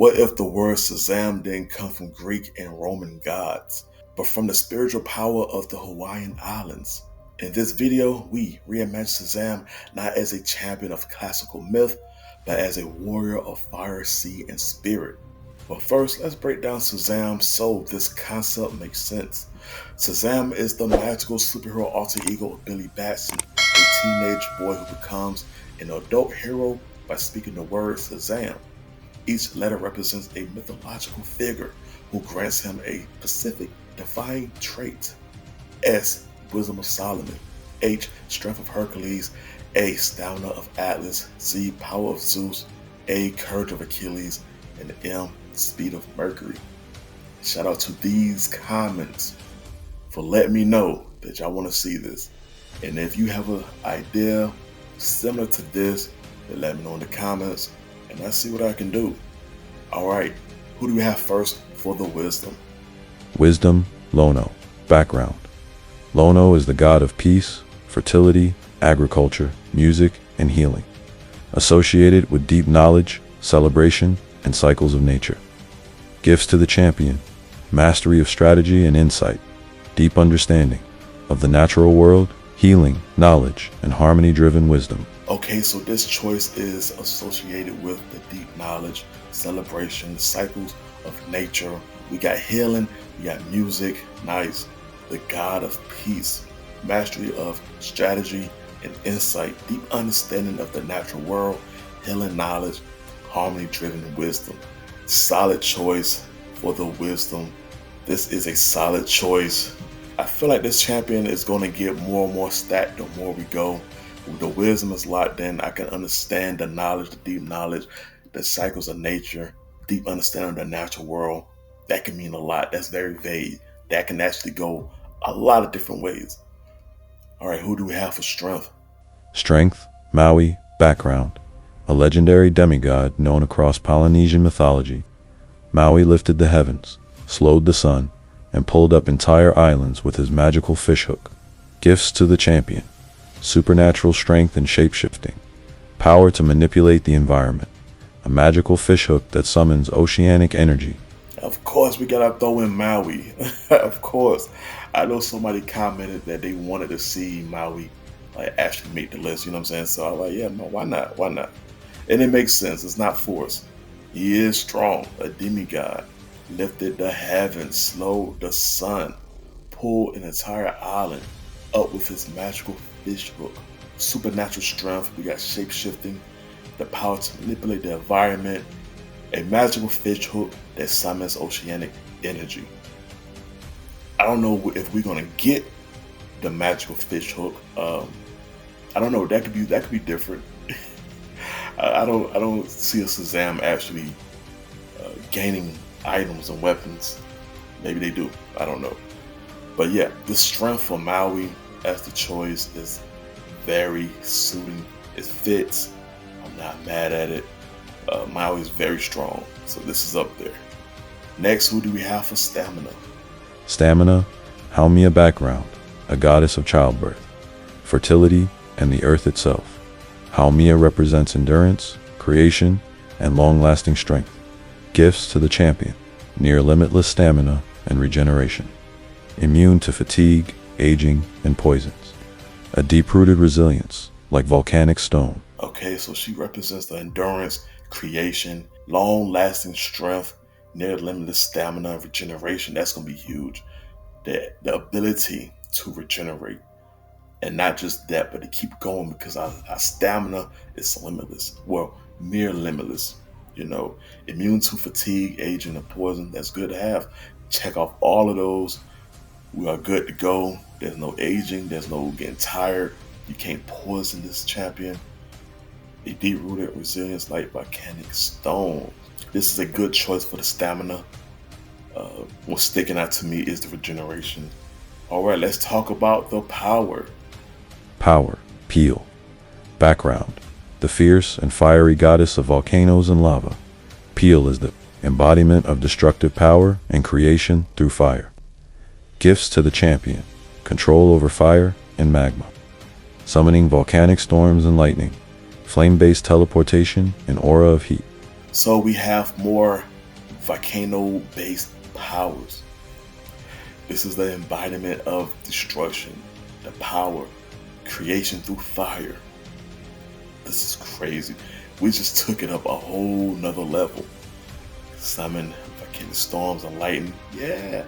What if the word Shazam didn't come from Greek and Roman gods, but from the spiritual power of the Hawaiian Islands? In this video, we reimagine Shazam not as a champion of classical myth, but as a warrior of fire, sea, and spirit. But first, let's break down Shazam so this concept makes sense. Shazam is the magical superhero alter ego of Billy Batson, a teenage boy who becomes an adult hero by speaking the word Shazam. Each letter represents a mythological figure who grants him a specific divine trait. S. Wisdom of Solomon. H. Strength of Hercules. A. Stamina of Atlas. Z. Power of Zeus. A. Courage of Achilles. And M. Speed of Mercury. Shout out to these comments for letting me know that y'all want to see this. And if you have an idea similar to this, then let me know in the comments and I'll see what I can do. Alright, who do we have first for the wisdom? Wisdom, Lono. Background. Lono is the god of peace, fertility, agriculture, music, and healing, associated with deep knowledge, celebration, and cycles of nature. Gifts to the champion: mastery of strategy and insight, deep understanding of the natural world, healing, knowledge, and harmony-driven wisdom. Okay, so this choice is associated with the deep knowledge, celebration, cycles of nature. We got healing, we got music, nice. The god of peace, mastery of strategy and insight, deep understanding of the natural world, healing knowledge, harmony-driven wisdom. Solid choice for the wisdom. This is a solid choice. I feel like this champion is going to get more and more stacked the more we go. The wisdom is locked in. I can understand the knowledge, the deep knowledge, the cycles of nature, deep understanding of the natural world. That can mean a lot. That's very vague. That can actually go a lot of different ways. All right, who do we have for strength? Strength, Maui. Background. A legendary demigod known across Polynesian mythology. Maui lifted the heavens, slowed the sun, and pulled up entire islands with his magical fishhook. Gifts to the champion: supernatural strength and shapeshifting, power to manipulate the environment, a magical fishhook that summons oceanic energy. Of course, we gotta throw in Maui. Of course. I know somebody commented that they wanted to see Maui actually make the list, you know what I'm saying? So I was like, yeah, no, why not? Why not? And it makes sense. It's not forced. He is strong, a demigod, lifted the heavens, slowed the sun, pulled an entire island up with his magical fish hook. Supernatural strength, we got shape-shifting, the power to manipulate the environment, a magical fish hook that summons oceanic energy. I don't know if we're gonna get the magical fish hook. I don't know. That could be different. I don't see a Shazam actually gaining items and weapons. Maybe they do. I don't know. But yeah, the strength for Maui as the choice is very suiting. It fits. I'm not mad at it. Maui is very strong, so this is up there. Next, who do we have for stamina? Stamina, Haumea. Background. A goddess of childbirth, fertility, and the earth itself. Haumea represents endurance, creation, and long-lasting strength. Gifts to the champion: near limitless stamina and regeneration, immune to fatigue, aging, and poisons, a deep-rooted resilience like volcanic stone. Okay, so she represents the endurance, creation, long-lasting strength, near limitless stamina and regeneration. That's going to be huge. The ability to regenerate. And not just that, but to keep going, because our stamina is limitless. Well, near limitless. You know, immune to fatigue, aging, and poison. That's good to have. Check off all of those. We are good to go. There's no aging. There's no getting tired. You can't poison this champion. A deep-rooted resilience like volcanic stone. This is a good choice for the stamina. What's sticking out to me is the regeneration. All right, let's talk about the power. Power, Pele. Background. The fierce and fiery goddess of volcanoes and lava. Pele is the embodiment of destructive power and creation through fire. Gifts to the champion: control over fire and magma, summoning volcanic storms and lightning, flame-based teleportation, and aura of heat. So we have more volcano-based powers. This is the embodiment of destruction, the power, creation through fire. This is crazy. We just took it up a whole nother level. Summon volcanic storms and lightning. Yeah,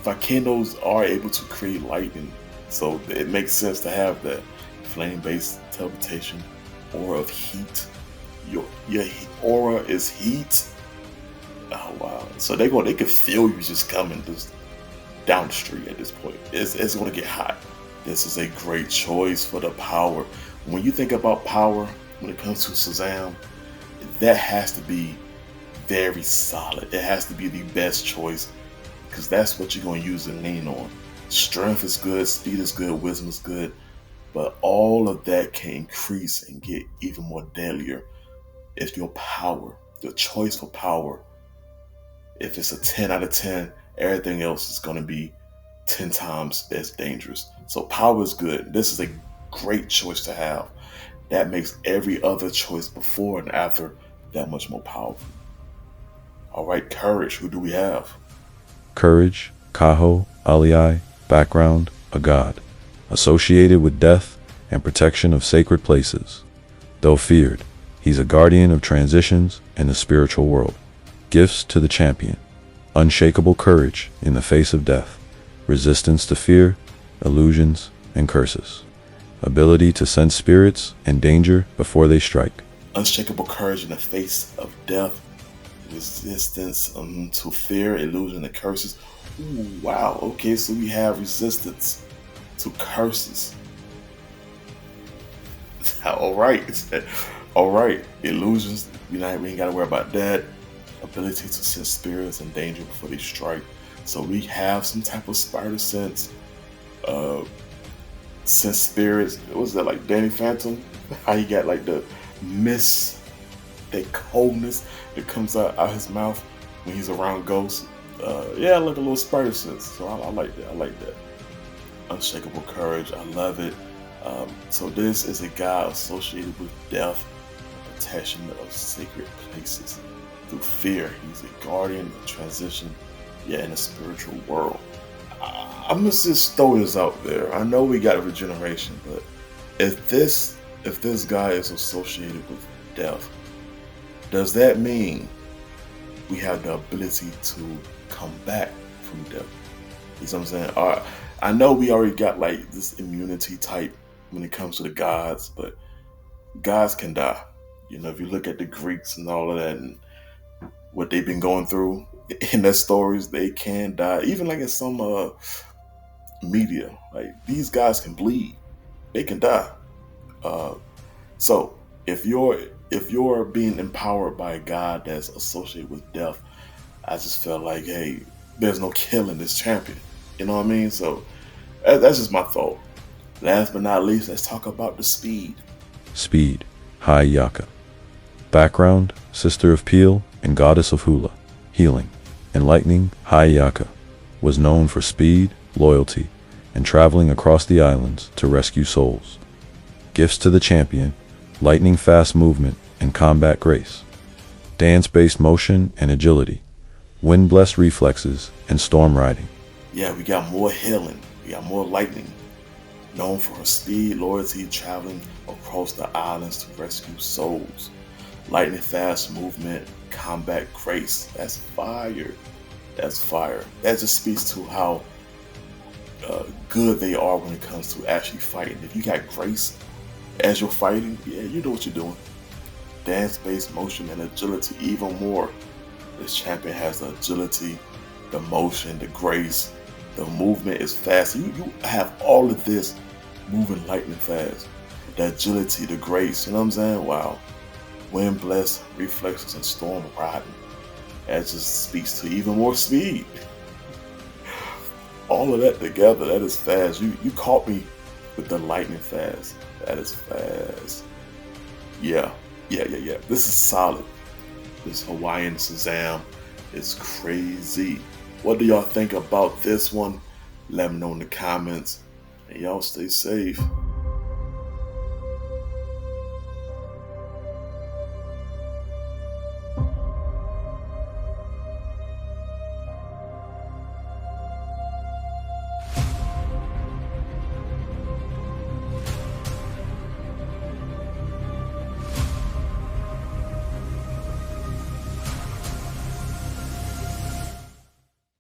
volcanoes are able to create lightning. So it makes sense to have that flame-based teleportation, aura of heat. Your aura is heat. Oh wow! So they can feel you just coming just down the street at this point. It's gonna get hot. This is a great choice for the power. When you think about power, when it comes to Shazam, that has to be very solid. It has to be the best choice because that's what you're going to use and lean on. Strength is good, speed is good, wisdom is good, but all of that can increase and get even more deadlier if your power, the choice for power, if it's a 10 out of 10, everything else is going to be 10 times as dangerous. So power is good. This is a great choice to have. That makes every other choice before and after that much more powerful. All right, courage. Who do we have? Courage, Kaho, Alii, background, a god, associated with death and protection of sacred places. Though feared, he's a guardian of transitions in the spiritual world. Gifts to the champion: unshakable courage in the face of death, resistance to fear, illusions, and curses, ability to sense spirits and danger before they strike. Unshakable courage in the face of death, resistance to fear, illusion, and curses. Ooh, wow. Okay, so we have resistance to curses. All right, all right. Illusions. We ain't gotta worry about that. Ability to sense spirits and danger before they strike. So we have some type of spider sense. Sense spirits. What was that, like Danny Phantom? How he got like the mist, that coldness that comes out his mouth when he's around ghosts. Yeah, like a little spider sense. So I like that. I like that. Unshakable courage. I love it. So this is a guy associated with death, protection of sacred places. Through fear, he's a guardian of transition, in the spiritual world. I'm gonna just throw this out there. I know we got regeneration, but if this guy is associated with death, does that mean we have the ability to come back from death? You know what I'm saying? I know we already got like this immunity type when it comes to the gods, but gods can die. If you look at the Greeks and all of that and what they've been going through in their stories, they can die. Even like in some media, like these guys can bleed, they can die. So if you're being empowered by a god that's associated with death, I just felt like, hey, there's no killing this champion. You know what I mean? So that's just my thought. Last but not least, let's talk about the speed. Speed, Hayaka. Background, sister of Pele and goddess of hula, healing. Enlightening, Hayaka was known for speed, loyalty, and traveling across the islands to rescue souls. Gifts to the champion: lightning fast movement and combat grace, dance-based motion and agility, wind-blessed reflexes and storm riding. Yeah, we got more healing. We got more lightning. Known for her speed, loyalty, traveling across the islands to rescue souls. Lightning fast movement, combat grace. That's fire. That's fire. That just speaks to how good they are when it comes to actually fighting. If you got grace as you're fighting, you know what you're doing. Dance-based motion and agility, even more. This champion has the agility, the motion, the grace, the movement is fast. You have all of this moving lightning fast. The agility, the grace, you know what I'm saying? Wow. Wind blessed reflexes and storm riding. That just speaks to even more speed. All of that together, that is fast. You caught me with the lightning fast. That is fast. Yeah. This is solid. This Hawaiian Shazam is crazy. What do y'all think about this one? Let me know in the comments. And y'all stay safe.